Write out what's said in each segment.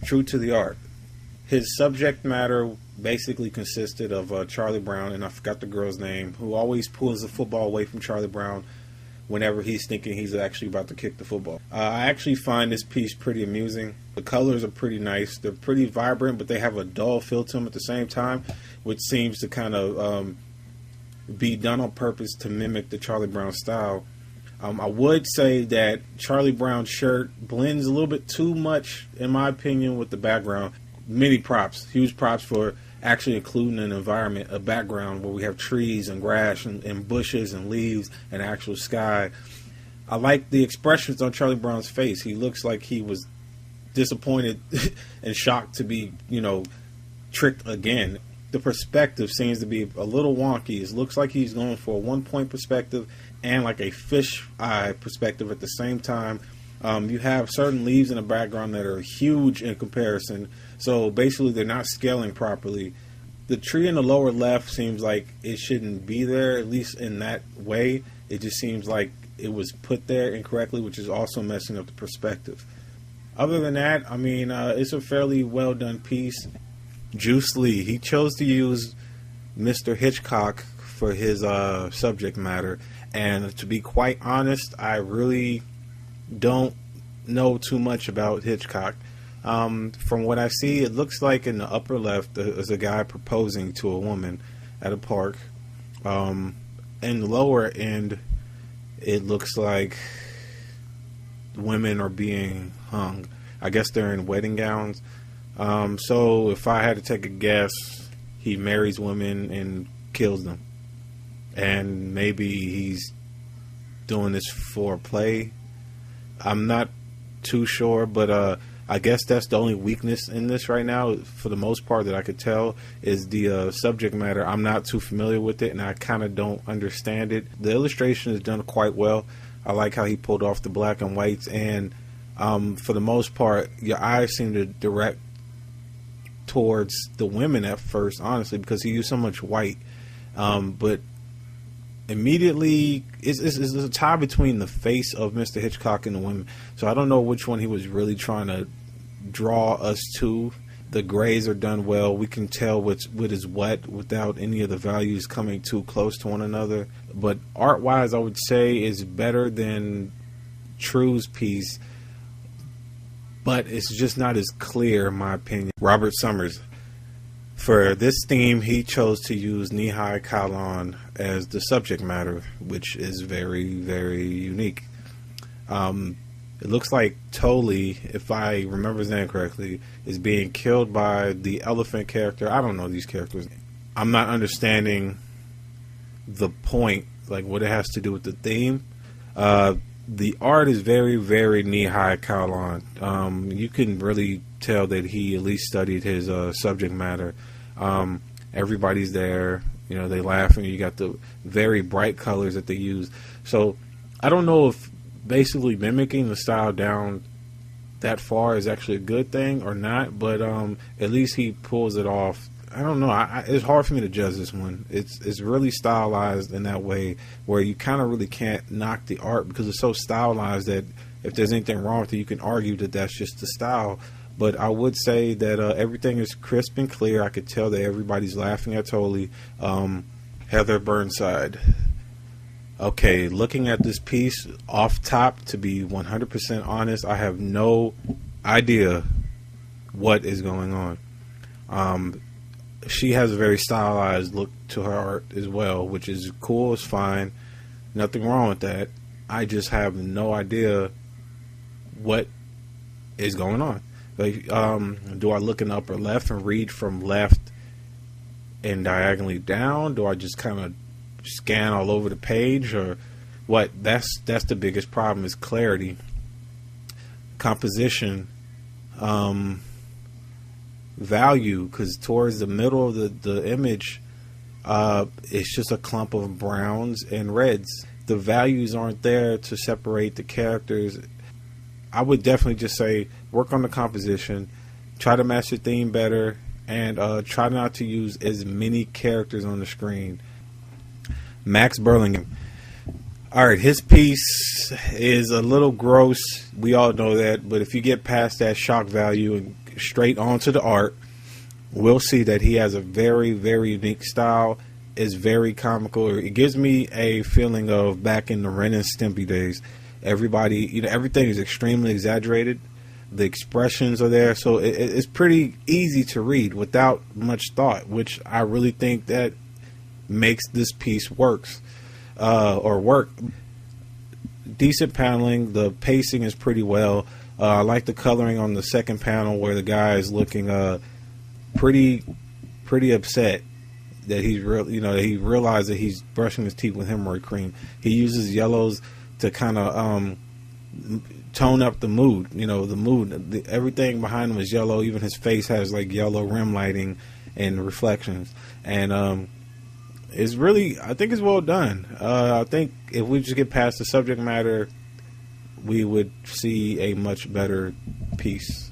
true to the art. His subject matter basically consisted of Charlie Brown, and I forgot the girl's name, who always pulls the football away from Charlie Brown whenever he's thinking he's actually about to kick the football. I actually find this piece pretty amusing. The colors are pretty nice. They're pretty vibrant, but they have a dull feel to them at the same time, which seems to kind of be done on purpose to mimic the Charlie Brown style. I would say that Charlie Brown's shirt blends a little bit too much, in my opinion, with the background. Many props, huge props for actually including an environment, a background where we have trees and grass and bushes and leaves and actual sky. I like the expressions on Charlie Brown's face. He looks like he was disappointed and shocked to be, tricked again. The perspective seems to be a little wonky. It looks like he's going for a one-point perspective and like a fish eye perspective at the same time. You have certain leaves in the background that are huge in comparison, so basically they're not scaling properly. The tree in the lower left seems like it shouldn't be there, at least in that way. It just seems like it was put there incorrectly, which is also messing up the perspective. Other than that, it's a fairly well done piece. Juice Lee, he chose to use Mr. Hitchcock for his subject matter, and to be quite honest, I really don't know too much about Hitchcock. From what I see, it looks like in the upper left there's a guy proposing to a woman at a park. In the lower end, it looks like women are being hung. I guess they're in wedding gowns. So if I had to take a guess, he marries women and kills them. And maybe he's doing this for play. I'm not too sure, but I guess that's the only weakness in this right now, for the most part, that I could tell, is the subject matter. I'm not too familiar with it, and I kind of don't understand it. The illustration is done quite well. I like how he pulled off the black and whites, and for the most part, your eyes seem to direct towards the women at first, honestly, because he used so much white. But immediately, it's a tie between the face of Mr. Hitchcock and the women. So I don't know which one he was really trying to draw us to. The grays are done well. We can tell what is what without any of the values coming too close to one another. But art-wise, I would say is better than Drew's piece, but it's just not as clear, in my opinion. Robert Summers. For this theme, he chose to use knee-high Kylon as the subject matter, which is very, very unique. It looks like Tolley, if I remember his name correctly, is being killed by the elephant character. I don't know these characters. I'm not understanding the point, like what it has to do with the theme. The art is very, very knee-high Kylon. You can really tell that he at least studied his subject matter. Everybody's there, they laughing. You got the very bright colors that they use. So I don't know if basically mimicking the style down that far is actually a good thing or not, but at least he pulls it off. I don't know. It's hard for me to judge this one. It's really stylized in that way where you kind of really can't knock the art because it's so stylized that if there's anything wrong with it, you can argue that that's just the style. But I would say that everything is crisp and clear. I could tell that everybody's laughing at Tolley. Heather Burnside. Okay, looking at this piece off top, to be 100% honest, I have no idea what is going on. She has a very stylized look to her art as well, which is cool. It's fine. Nothing wrong with that. I just have no idea what is going on. Like, do I look in the upper left and read from left and diagonally down? Do I just kind of scan all over the page, or what? That's the biggest problem, is clarity, composition, value, because towards the middle of the image, it's just a clump of browns and reds. The values aren't there to separate the characters. I would definitely just say work on the composition, try to match the theme better, and try not to use as many characters on the screen. Max Burlingame. Alright, his piece is a little gross. We all know that, but if you get past that shock value straight onto the art, we'll see that he has a very, very unique style. It's very comical. It gives me a feeling of back in the Ren and Stimpy days. Everybody, everything is extremely exaggerated. The expressions are there, so it's pretty easy to read without much thought, which I really think that makes this piece work. Decent paneling. The pacing is pretty well. I like the coloring on the second panel where the guy is looking pretty upset that he's that he realized that he's brushing his teeth with hemorrhoid cream. He uses yellows to kind of tone up the mood. Everything behind him is yellow. Even his face has like yellow rim lighting and reflections. And it's really, I think it's well done. I think if we just get past the subject matter, we would see a much better piece.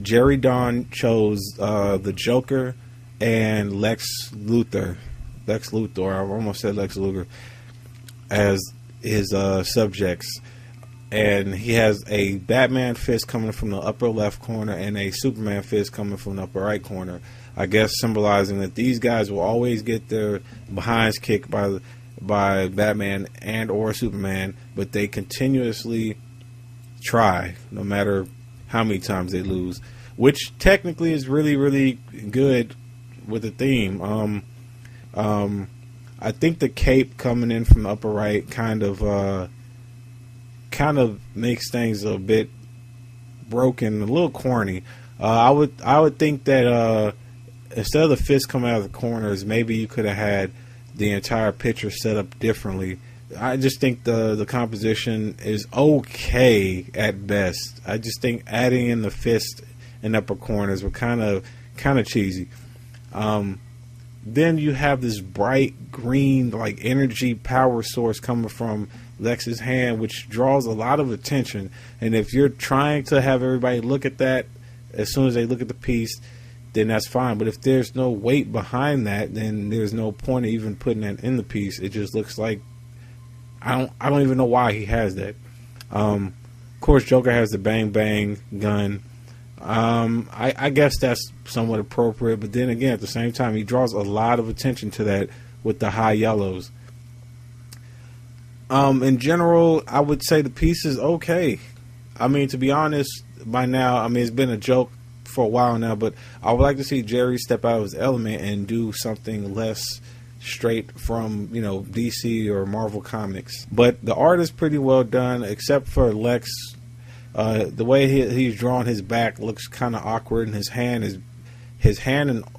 Jerry Dawn chose the Joker and Lex Luthor, I almost said Lex Luger, as his subjects. And he has a Batman fist coming from the upper left corner and a Superman fist coming from the upper right corner. I guess symbolizing that these guys will always get their behinds kicked by Batman and or Superman, but they continuously try no matter how many times they lose, which technically is really, really good with the theme. I think the cape coming in from the upper right kind of makes things a bit broken, a little corny. I would think that instead of the fist coming out of the corners, maybe you could have had the entire picture set up differently. I just think the composition is okay at best. I just think adding in the fist and upper corners were kind of cheesy. Then you have this bright green like energy power source coming from Lex's hand, which draws a lot of attention. And if you're trying to have everybody look at that as soon as they look at the piece, then that's fine. But if there's no weight behind that, then there's no point of even putting that in the piece. It just looks like I don't even know why he has that. Of course, Joker has the bang bang gun. I guess that's somewhat appropriate, but then again, at the same time, he draws a lot of attention to that with the high yellows. In general, I would say the piece is okay. I mean, to be honest, by now, it's been a joke for a while now, but I would like to see Jerry step out of his element and do something less straight from, DC or Marvel Comics. But the art is pretty well done, except for Lex. The way he's drawn his back looks kind of awkward, and his hand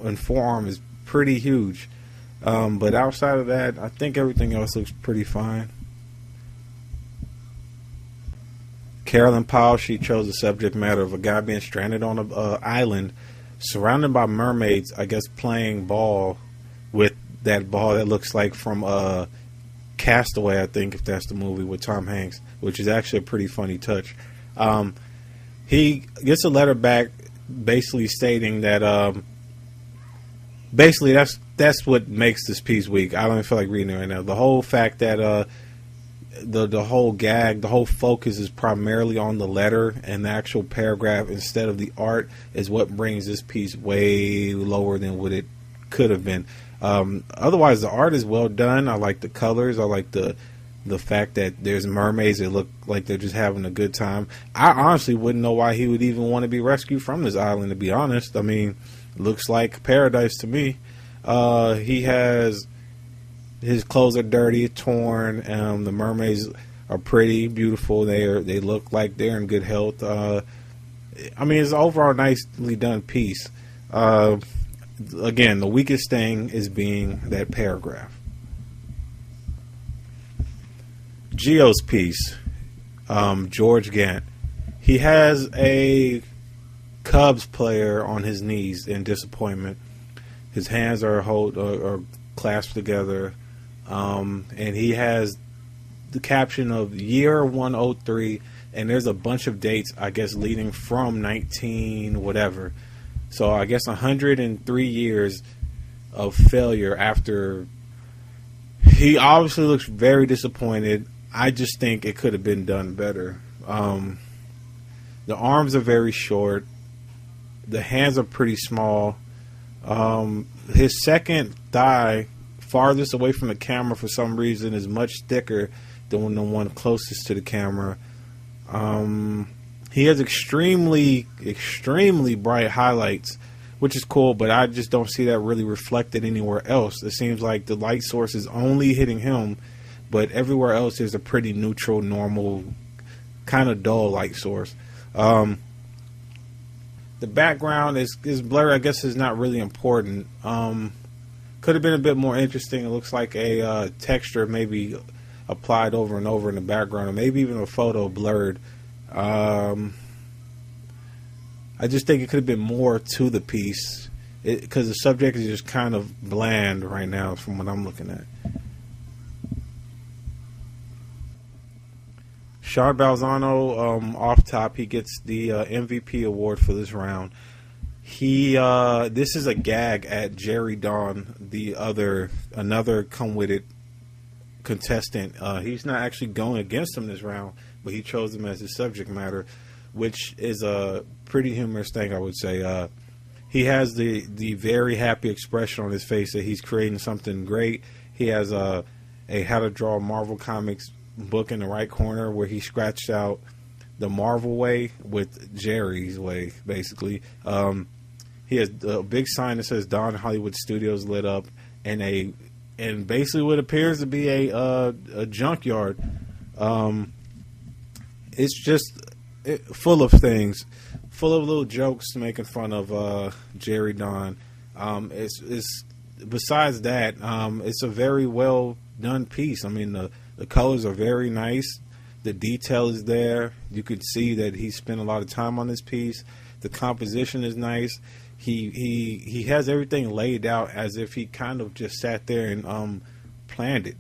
and forearm is pretty huge. But outside of that, I think everything else looks pretty fine. Carolyn Powell, she chose the subject matter of a guy being stranded on an island, surrounded by mermaids, I guess playing ball with that ball that looks like from Castaway, I think, if that's the movie with Tom Hanks, which is actually a pretty funny touch. He gets a letter back basically stating that basically that's what makes this piece weak. I don't even feel like reading it right now. The whole fact that the whole gag, the whole focus is primarily on the letter and the actual paragraph instead of the art is what brings this piece way lower than what it could have been. Otherwise, the art is well done. I like the colors. I like the fact that there's mermaids that look like they're just having a good time. I honestly wouldn't know why he would even want to be rescued from this island, to be honest. I mean, it looks like paradise to me. He has... His clothes are dirty, torn. The mermaids are pretty, beautiful. They look like they're in good health. It's an overall nicely done piece. Again, the weakest thing is being that paragraph. Geo's piece, George Gant. He has a Cubs player on his knees in disappointment. His hands are clasped together. And he has the caption of year 103, and there's a bunch of dates, I guess, leading from 19 whatever. So I guess 103 years of failure after. He obviously looks very disappointed. I just think it could have been done better. The arms are very short. The hands are pretty small. His second thigh, farthest away from the camera for some reason, is much thicker than the one closest to the camera. He has extremely bright highlights, which is cool, but I just don't see that really reflected anywhere else. It seems like the light source is only hitting him, but everywhere else there's a pretty neutral, normal, kind of dull light source. The background is blurry. I guess is not really important. Could have been a bit more interesting. It looks like a texture maybe applied over and over in the background, or maybe even a photo blurred. I just think it could have been more to the piece, because the subject is just kind of bland right now from what I'm looking at. Sean Balzano, off top, he gets the MVP award for this round. This is a gag at Jerry Dawn, another come with it contestant. He's not actually going against him this round, but he chose him as his subject matter, which is a pretty humorous thing, I would say. He has the very happy expression on his face that he's creating something great. He has a How to Draw Marvel Comics book in the right corner where he scratched out the Marvel way with Jerry's way, basically. He has a big sign that says Don Hollywood Studios lit up, and basically what appears to be a junkyard. It's just full of things, full of little jokes making fun of Jerry Don. It's besides that, it's a very well done piece. I mean, the colors are very nice. The detail is there. You could see that he spent a lot of time on this piece. The composition is nice. He has everything laid out as if he kind of just sat there and planned it.